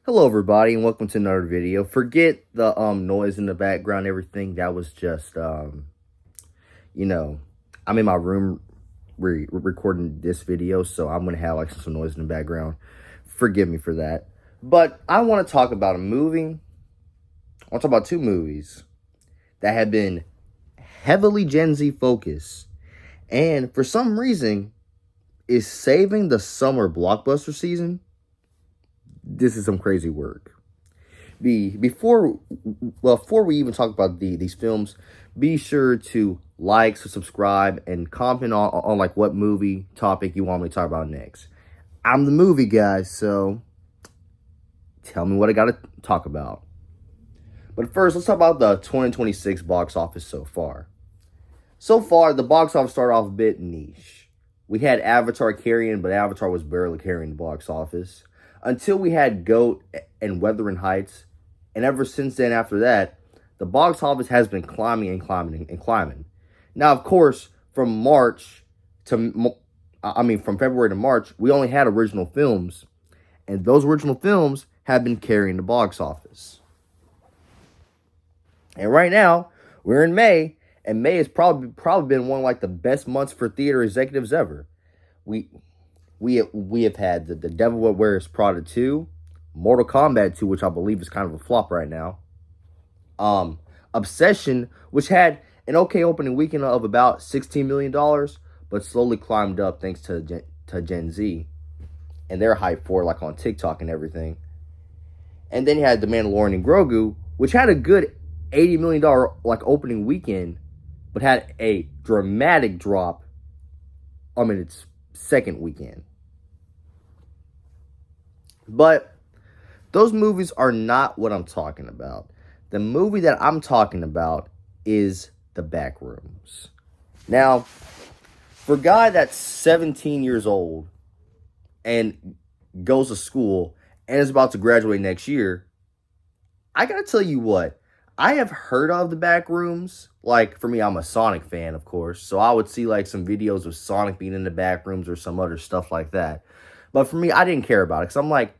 Hello everybody and welcome to another video. Forget the noise in the background, everything. That was just you know, I'm in my room recording this video, so I'm gonna have like some noise in the background. Forgive me for that. But I want to talk about a movie. I want to talk about two movies that have been heavily Gen Z focused and for some reason is saving the summer blockbuster season. This is some crazy work. Before we even talk about these films, be sure to like, subscribe, and comment on like what movie topic you want me to talk about next. I'm the movie guy, so tell me what I got to talk about. But first, let's talk about the 2026 box office so far. So far, the box office started off a bit niche. We had Avatar carrying, but Avatar was barely carrying the box office. Until we had GOAT and Wuthering Heights. And ever since then, after that, the box office has been climbing and climbing and climbing. Now, of course, from February to March, we only had original films. And those original films have been carrying the box office. And right now, we're in May. And May has probably been one of like the best months for theater executives ever. We have had the Devil Wears Prada 2, Mortal Kombat 2, which I believe is kind of a flop right now. Obsession, which had an okay opening weekend of about $16 million, but slowly climbed up thanks to Gen Z and their hype for like on TikTok and everything. And then you had The Mandalorian and Grogu, which had a good $80 million like opening weekend, but had a dramatic drop its second weekend. But those movies are not what I'm talking about. The movie that I'm talking about is The Backrooms. Now, for a guy that's 17 years old and goes to school and is about to graduate next year, I gotta tell you what, I have heard of The Backrooms. Like, for me, I'm a Sonic fan, of course, so I would see like some videos of Sonic being in the Backrooms or some other stuff like that. But for me, I didn't care about it because I'm like,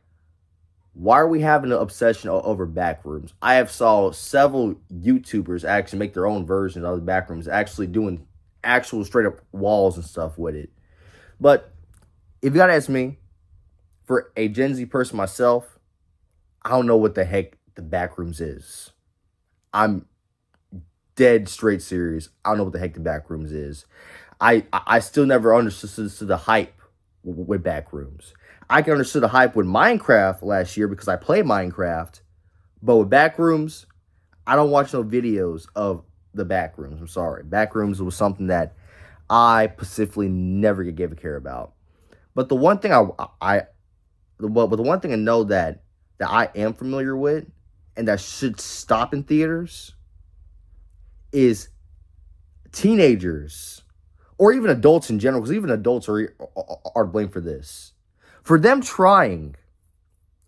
why are we having an obsession over Backrooms? I have saw several YouTubers actually make their own version of the Backrooms, actually doing actual straight up walls and stuff with it. But if you gotta ask me, for a Gen Z person myself, I don't know what the heck the Backrooms is. I'm dead straight serious. I don't know what the heck the Backrooms is. I still never understood the hype with Backrooms. I can understand the hype with Minecraft last year because I played Minecraft. But with Backrooms, I don't watch no videos of the Backrooms. I'm sorry. Backrooms was something that I specifically never gave a care about. But the one thing the one thing I know that I am familiar with and that should stop in theaters is teenagers or even adults in general, because even adults are to blame for this. For them trying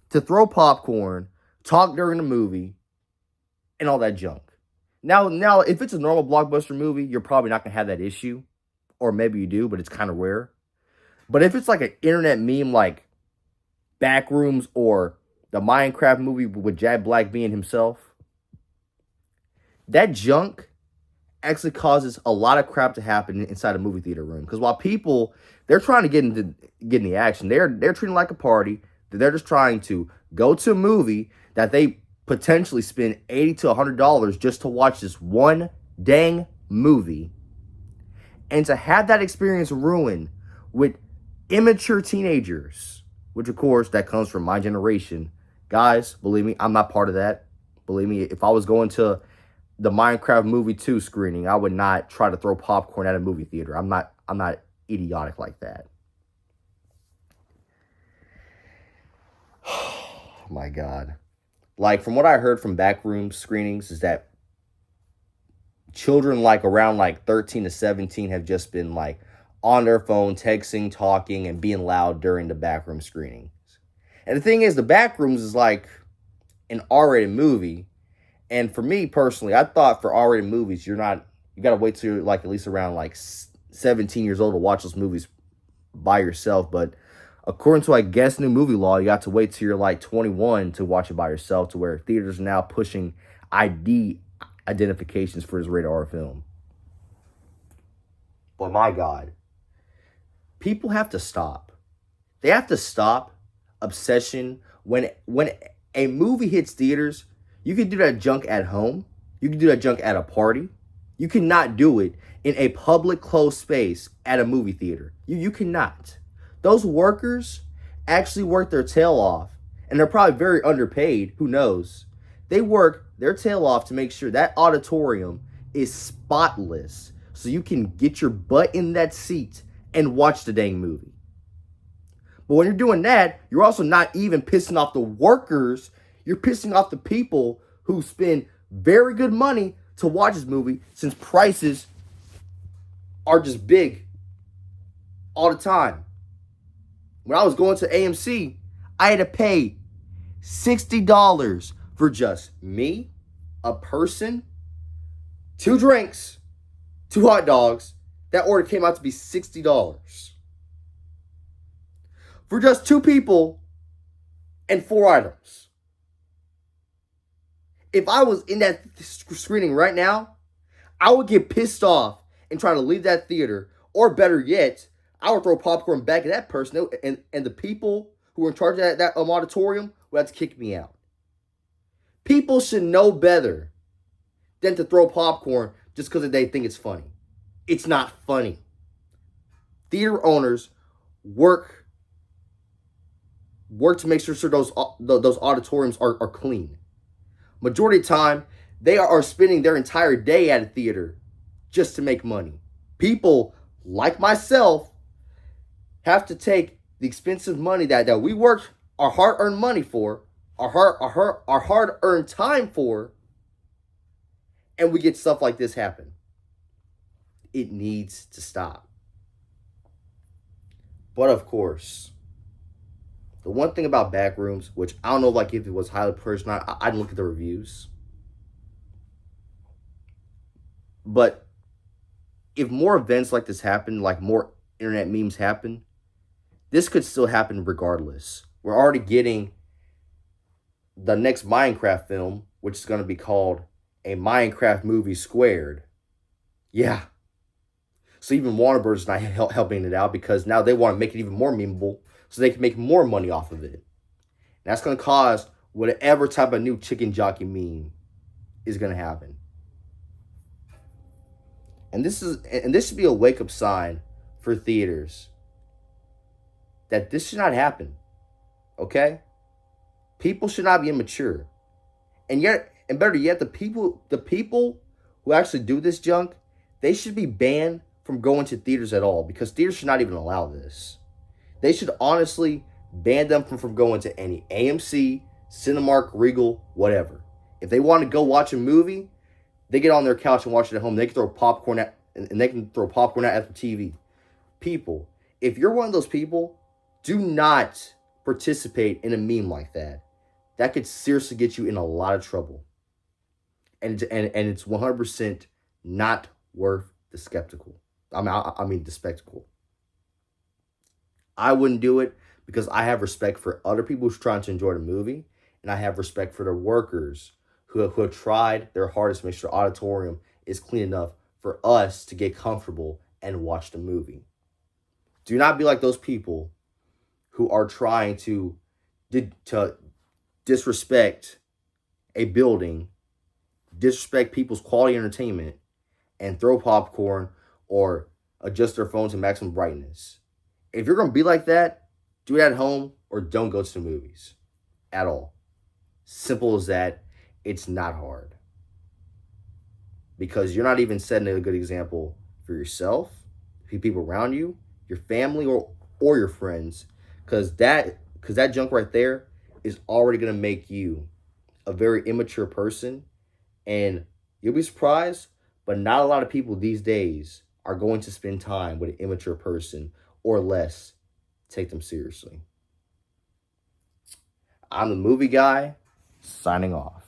to throw popcorn, talk during the movie, and all that junk. Now, if it's a normal blockbuster movie, you're probably not going to have that issue. Or maybe you do, but it's kind of rare. But if it's like an internet meme like Backrooms or the Minecraft movie with Jack Black being himself, that junk actually causes a lot of crap to happen inside a movie theater room. Because while people, they're trying to get in the action, they're treating it like a party. They're just trying to go to a movie that they potentially spend $80 to $100 just to watch this one dang movie. And to have that experience ruined with immature teenagers, which of course that comes from my generation. Guys, believe me, I'm not part of that. Believe me, if I was going to the Minecraft movie 2 screening, I would not try to throw popcorn at a movie theater. I'm not idiotic like that. Oh my God. Like, from what I heard from backroom screenings is that children like around like 13 to 17 have just been like on their phone, texting, talking, and being loud during the backroom screenings. And the thing is, the Backrooms is like an R-rated movie. And for me personally, I thought for R-rated movies, you got to wait till you're like at least around like 17 years old to watch those movies by yourself. But According to, I guess, new movie law, you have to wait till you're like 21 to watch it by yourself, to where theaters are now pushing ID identifications for this rated R film. But my God, people have to stop. They have to stop obsession. When a movie hits theaters, you can do that junk at home. You can do that junk at a party. You cannot do it in a public closed space at a movie theater. You cannot. Those workers actually work their tail off, and they're probably very underpaid. Who knows? They work their tail off to make sure that auditorium is spotless, so you can get your butt in that seat and watch the dang movie. But when you're doing that, you're also not even pissing off the workers. You're pissing off the people who spend very good money to watch this movie, since prices are just big all the time. When I was going to AMC, I had to pay $60 for just me, a person, 2 drinks, 2 hot dogs. That order came out to be $60. For just 2 people and 4 items. If I was in that screening right now, I would get pissed off and try to leave that theater. Or better yet, I would throw popcorn back at that person, and the people who were in charge of that auditorium would have to kick me out. People should know better than to throw popcorn just because they think it's funny. It's not funny. Theater owners work to make sure those auditoriums are clean. Majority of the time, they are spending their entire day at a theater just to make money. People like myself have to take the expensive money that we worked our hard-earned money for, our hard-earned time for, and we get stuff like this happen. It needs to stop. But of course, the one thing about Backrooms, which I don't know like if it was highly praised or not, I didn't look at the reviews. But if more events like this happen, like more internet memes happen, this could still happen regardless. We're already getting the next Minecraft film, which is going to be called A Minecraft Movie Squared. Yeah. So even Warner Bros. Is not helping it out, because now they want to make it even more memeable so they can make more money off of it. And that's going to cause whatever type of new chicken jockey meme is going to happen. And this should be a wake-up sign for theaters that this should not happen. Okay? People should not be immature. And better yet, the people who actually do this junk, they should be banned from going to theaters at all, because theaters should not even allow this. They should honestly ban them from going to any AMC, Cinemark, Regal, whatever. If they want to go watch a movie, they get on their couch and watch it at home. They can throw popcorn at the TV. People, if you're one of those people, do not participate in a meme like that. That could seriously get you in a lot of trouble. And it's 100% not worth the spectacle. The spectacle. I wouldn't do it because I have respect for other people who's trying to enjoy the movie, and I have respect for the workers who have tried their hardest to make sure the auditorium is clean enough for us to get comfortable and watch the movie. Do not be like those people who are trying to disrespect a building, disrespect people's quality entertainment, and throw popcorn or adjust their phone to maximum brightness. If you're going to be like that, do it at home or don't go to the movies at all. Simple as that. It's not hard. Because you're not even setting a good example for yourself, people around you, your family, or your friends. Because that junk right there is already going to make you a very immature person. And you'll be surprised, but not a lot of people these days are going to spend time with an immature person, or less take them seriously. I'm the movie guy, signing off.